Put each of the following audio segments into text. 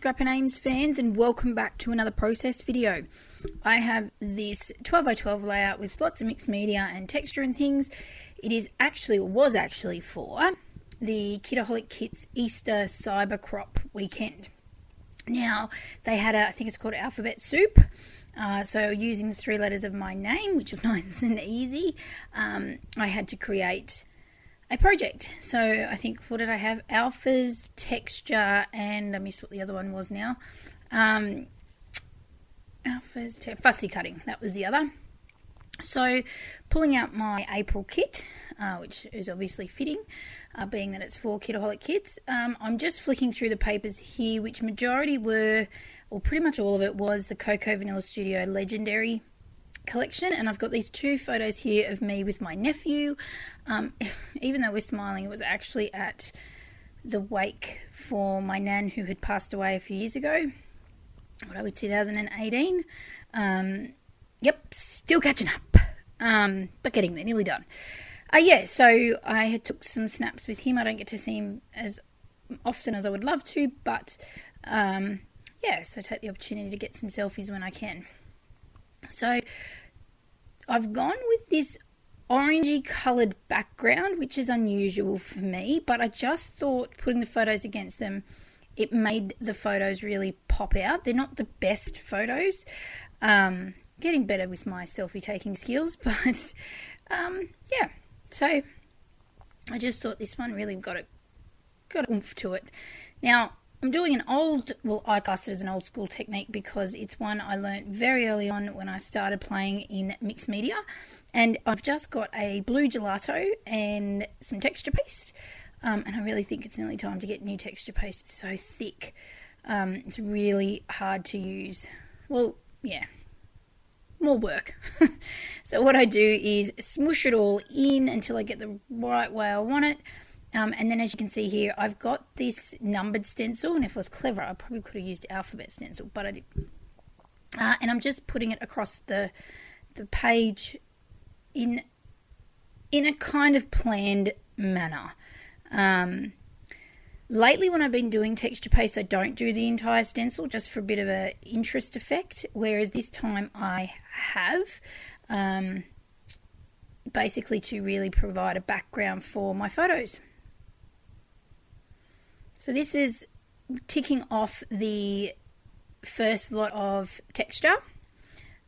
Scrapper Names fans, and welcome back to another process video. I have this 12x12 layout with lots of mixed media and texture and things. It is actually, or was actually, for the Kitaholic Kits Easter Cyber Crop weekend. Now, they had I think it's called Alphabet Soup. So using the 3 letters of my name, which was nice and easy, I had to create a project. So I think, what did I have? Alphas, texture, and I missed what the other one was now. Fussy cutting, that was the other. So pulling out my April kit, which is obviously fitting, being that it's for Kitaholic Kits. I'm just flicking through the papers here, which majority were, or pretty much all of it, was the Coco Vanilla Studio Legendary collection, and I've got these 2 photos here of me with my nephew. Even though we're smiling, it was actually at the wake for my nan who had passed away a few years ago. What, was 2018? Yep, still catching up, but getting there, nearly done. So I had took some snaps with him. I don't get to see him as often as I would love to, but so I take the opportunity to get some selfies when I can. So I've gone with this orangey coloured background, which is unusual for me, but I just thought putting the photos against them, it made the photos really pop out. They're not the best photos. Getting better with my selfie taking skills, but so I just thought this one really got oomph to it. Now, I'm doing I class it as an old school technique because it's one I learnt very early on when I started playing in mixed media, and I've just got a blue gelato and some texture paste, and I really think it's nearly time to get new texture paste. It's so thick. It's really hard to use. Well, yeah, more work. So what I do is smush it all in until I get the right way I want it. And then, as you can see here, I've got this numbered stencil, and if I was clever, I probably could have used alphabet stencil, but I didn't. And I'm just putting it across the page in a kind of planned manner. Lately, when I've been doing texture paste, I don't do the entire stencil, just for a bit of an interest effect, whereas this time I have, basically to really provide a background for my photos. So this is ticking off the first lot of texture.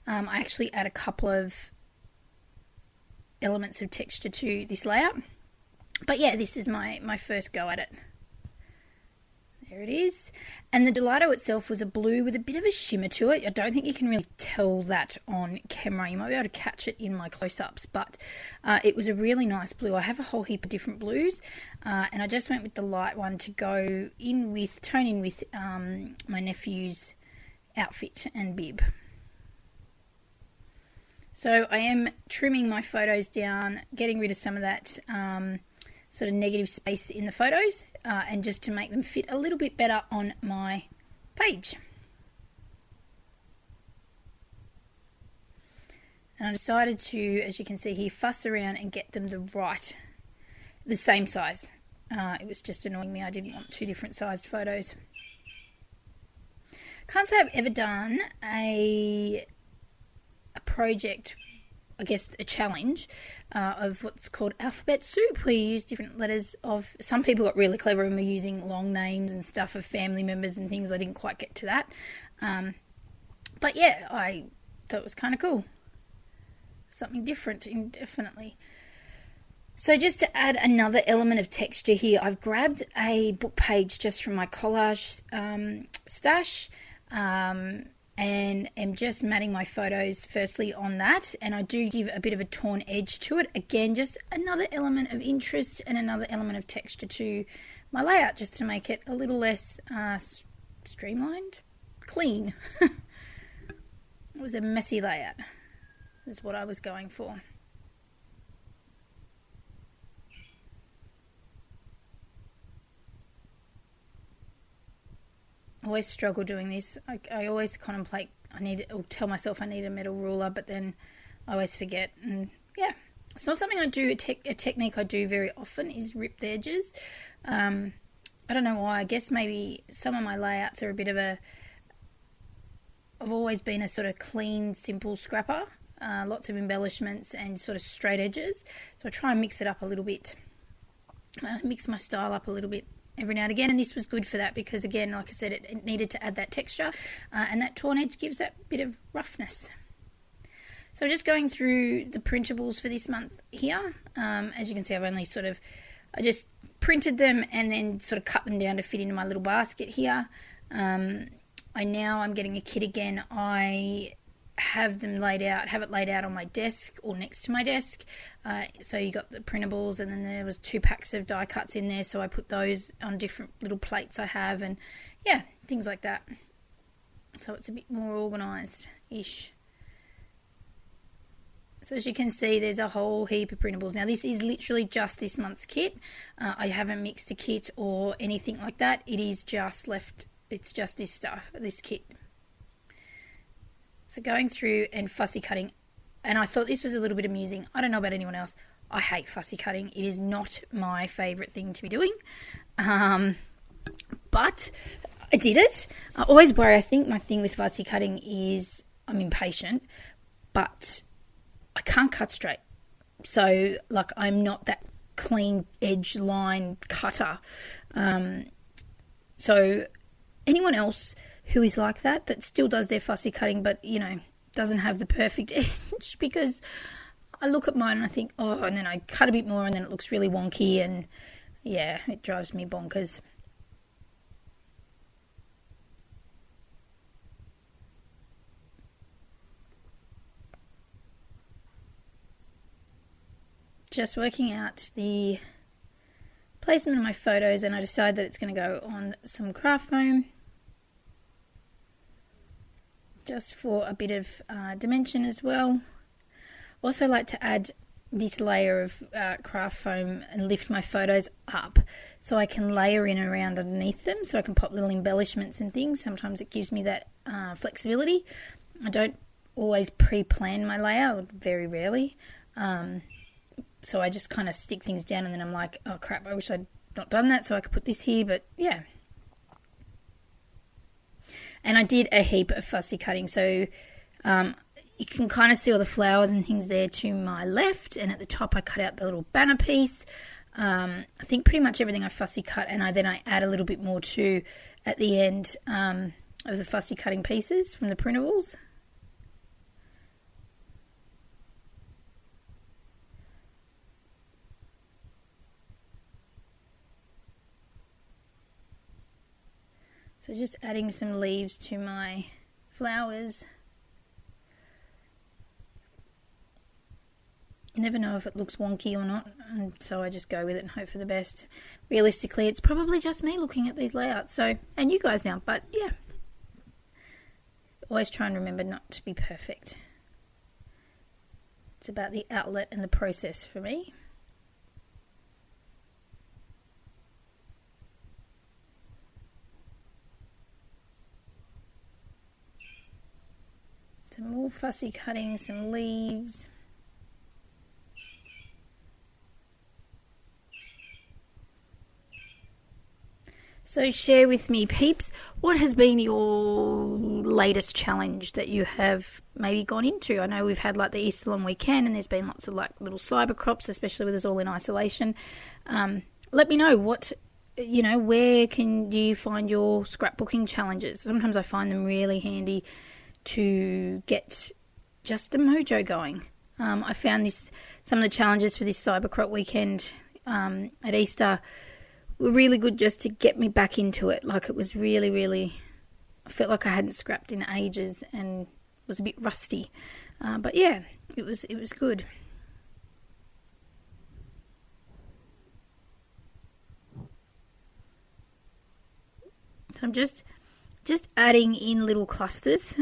I actually add a couple of elements of texture to this layout. But yeah, this is my first go at it. There it is. And the gelato itself was a blue with a bit of a shimmer to it. I don't think you can really tell that on camera. You might be able to catch it in my close-ups, but it was a really nice blue. I have a whole heap of different blues, and I just went with the light one to tone in with my nephew's outfit and bib. So I am trimming my photos down, getting rid of some of that sort of negative space in the photos, and just to make them fit a little bit better on my page. And I decided to, as you can see here, fuss around and get them the same size. It was just annoying me. I didn't want 2 different sized photos. Can't say I've ever done a project, I guess a challenge, of what's called Alphabet Soup, where you use different letters of, some people got really clever and were using long names and stuff of family members and things. I didn't quite get to that. But yeah, I thought it was kind of cool. Something different, indefinitely. So just to add another element of texture here, I've grabbed a book page just from my collage stash, and am just matting my photos firstly on that, and I do give a bit of a torn edge to it. Again, just another element of interest and another element of texture to my layout, just to make it a little less streamlined, clean. It was a messy layout, is what I was going for. I always struggle doing this. I always contemplate, tell myself I need a metal ruler, but then I always forget. And yeah, it's not something I do. A technique I do very often is rip the edges. I don't know why. I guess maybe some of my layouts are a bit of a... I've always been a sort of clean, simple scrapper. Lots of embellishments and sort of straight edges. So I try and mix it up a little bit. Mix my style up a little bit every now and again. And this was good for that because, again, like I said, it needed to add that texture. And that torn edge gives that bit of roughness. So just going through the printables for this month here. As you can see, I've only I just printed them and then sort of cut them down to fit into my little basket here. I'm getting a kit again. I have it laid out on my desk or next to my desk. So you got the printables, and then there was 2 packs of die cuts in there. So I put those on different little plates I have, and yeah, things like that. So it's a bit more organised-ish. So as you can see, there's a whole heap of printables. Now this is literally just this month's kit. I haven't mixed a kit or anything like that. It is just it's just this stuff, this kit. So going through and fussy cutting, and I thought this was a little bit amusing. I don't know about anyone else. I hate fussy cutting. It is not my favourite thing to be doing. But I did it. I always worry. I think my thing with fussy cutting is I'm impatient, but I can't cut straight. So, like, I'm not that clean edge line cutter. So anyone else who is like that still does their fussy cutting, but, doesn't have the perfect edge, because I look at mine and I think, oh, and then I cut a bit more and then it looks really wonky, and yeah, it drives me bonkers. Just working out the placement of my photos, and I decided that it's going to go on some craft foam just for a bit of dimension as well. Also like to add this layer of craft foam and lift my photos up so I can layer in around underneath them, so I can pop little embellishments and things. Sometimes it gives me that flexibility. I don't always pre-plan my layout, very rarely. So I just kind of stick things down, and then I'm like, oh crap, I wish I'd not done that so I could put this here, but yeah. And I did a heap of fussy cutting, so you can kind of see all the flowers and things there to my left, and at the top I cut out the little banner piece. I think pretty much everything I fussy cut, and I add a little bit more too at the end of the fussy cutting pieces from the printables. So just adding some leaves to my flowers. You never know if it looks wonky or not, and so I just go with it and hope for the best. Realistically, it's probably just me looking at these layouts, and you guys now, but yeah. Always try and remember not to be perfect. It's about the outlet and the process for me. Some more fussy cutting, some leaves. So share with me, peeps, what has been your latest challenge that you have maybe gone into? I know we've had like the Easter long weekend, and there's been lots of like little cyber crops, especially with us all in isolation. Let me know where can you find your scrapbooking challenges? Sometimes I find them really handy to get just the mojo going. I found some of the challenges for this cyber crop weekend at Easter were really good just to get me back into it. Like, it was really, really, I felt like I hadn't scrapped in ages and was a bit rusty. But yeah, it was good. So I'm just adding in little clusters,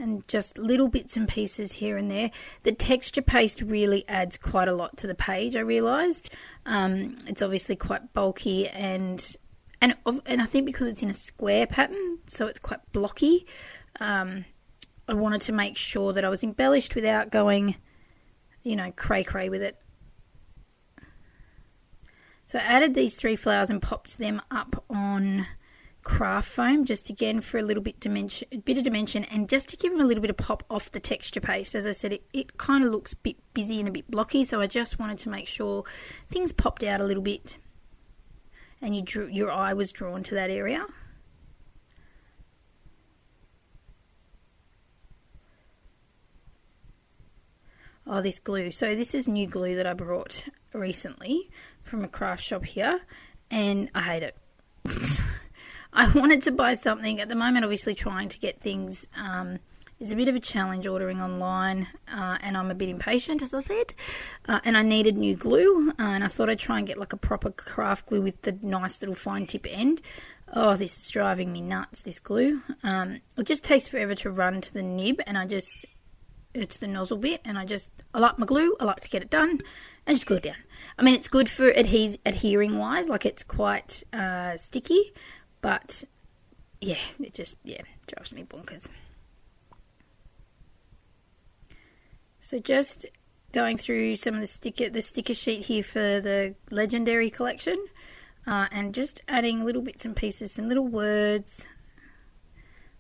and just little bits and pieces here and there. The texture paste really adds quite a lot to the page, I realised. It's obviously quite bulky, and I think because it's in a square pattern, so it's quite blocky. I wanted to make sure that I was embellished without going, cray-cray with it. So I added these 3 flowers and popped them up on craft foam, just again for a little bit of dimension, and just to give them a little bit of pop off the texture paste. As I said, it kind of looks a bit busy and a bit blocky, so I just wanted to make sure things popped out a little bit and your eye was drawn to that area. Oh, this glue. So this is new glue that I brought recently from a craft shop here, and I hate it. I wanted to buy something. At the moment, obviously trying to get things is a bit of a challenge ordering online, and I'm a bit impatient, as I said, and I needed new glue, and I thought I'd try and get like a proper craft glue with the nice little fine tip end. Oh, this is driving me nuts, this glue. It just takes forever to run to the nib, and it's the nozzle bit, and I like my glue, I like to get it done and just glue it down. I mean, it's good for adhering wise, like it's quite sticky, but yeah, it just drives me bonkers. So just going through some of the sticker sheet here for the Legendary collection, and just adding little bits and pieces, some little words,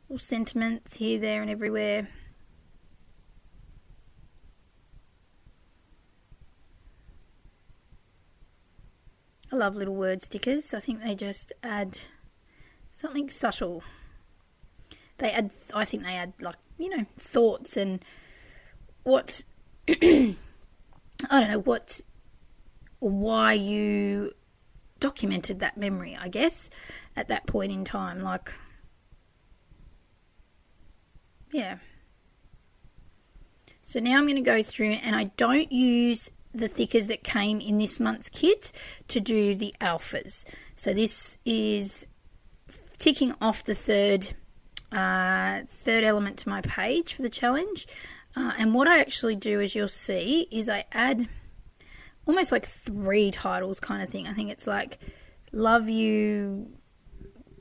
little sentiments here, there and everywhere. I love little word stickers. I think they just add something subtle. I think they add, like, thoughts and what I don't know why you documented that memory, I guess, at that point in time. Like, yeah. So now I'm going to go through, and I don't use the thickers that came in this month's kit to do the alphas. So this is ticking off the third element to my page for the challenge. And what I actually do, as you'll see, is I add almost like 3 titles kind of thing. I think it's like Love You,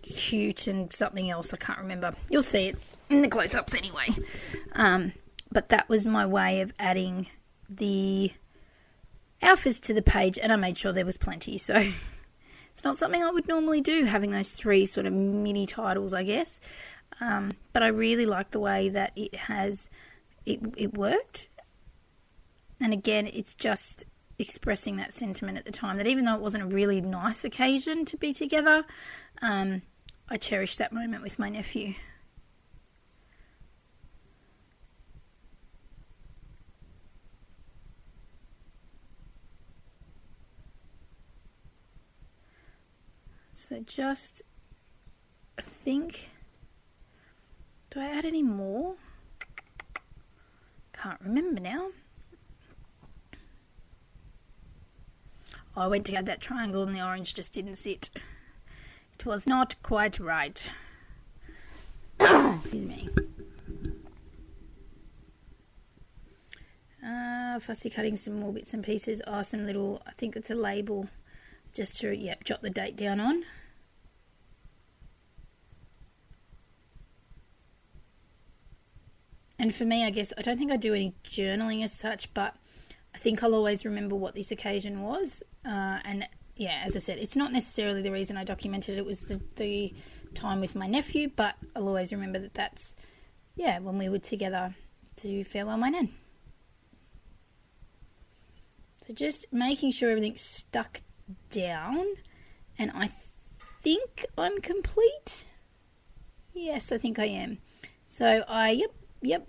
Cute, and something else. I can't remember. You'll see it in the close-ups anyway. But that was my way of adding the alphas to the page, and I made sure there was plenty. So it's not something I would normally do, having those 3 sort of mini titles, I guess. But I really like the way that it worked. And again, it's just expressing that sentiment at the time, that even though it wasn't a really nice occasion to be together, I cherished that moment with my nephew. So just, I think, do I add any more? Can't remember now. I went to add that triangle and the orange just didn't sit. It was not quite right. Excuse me. Fussy cutting some more bits and pieces. Oh, some little, I think it's a label, just to, jot the date down on. And for me, I guess, I don't think I do any journaling as such, but I think I'll always remember what this occasion was. And yeah, as I said, it's not necessarily the reason I documented it. It was the time with my nephew, but I'll always remember that's, when we were together to farewell my nan. So just making sure everything's stuck down, and I think I'm complete. Yes, I think I am. So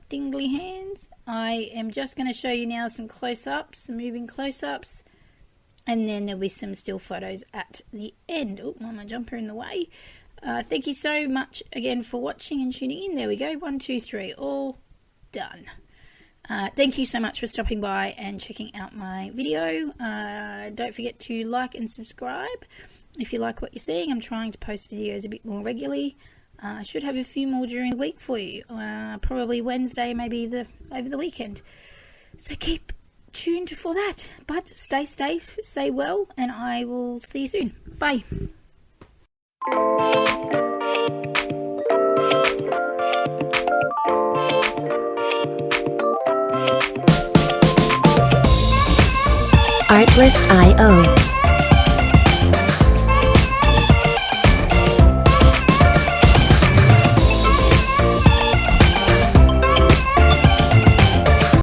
dingly hands. I am just going to show you now some close-ups, some moving close-ups, and then there'll be some still photos at the end. Oh, my jumper in the way. Thank you so much again for watching and tuning in. There we go. 1, 2, 3, all done. Thank you so much for stopping by and checking out my video. Don't forget to like and subscribe if you like what you're seeing. I'm trying to post videos a bit more regularly. I should have a few more during the week for you, probably Wednesday, maybe over the weekend. So keep tuned for that. But stay safe, stay well, and I will see you soon. Bye. Artlist.io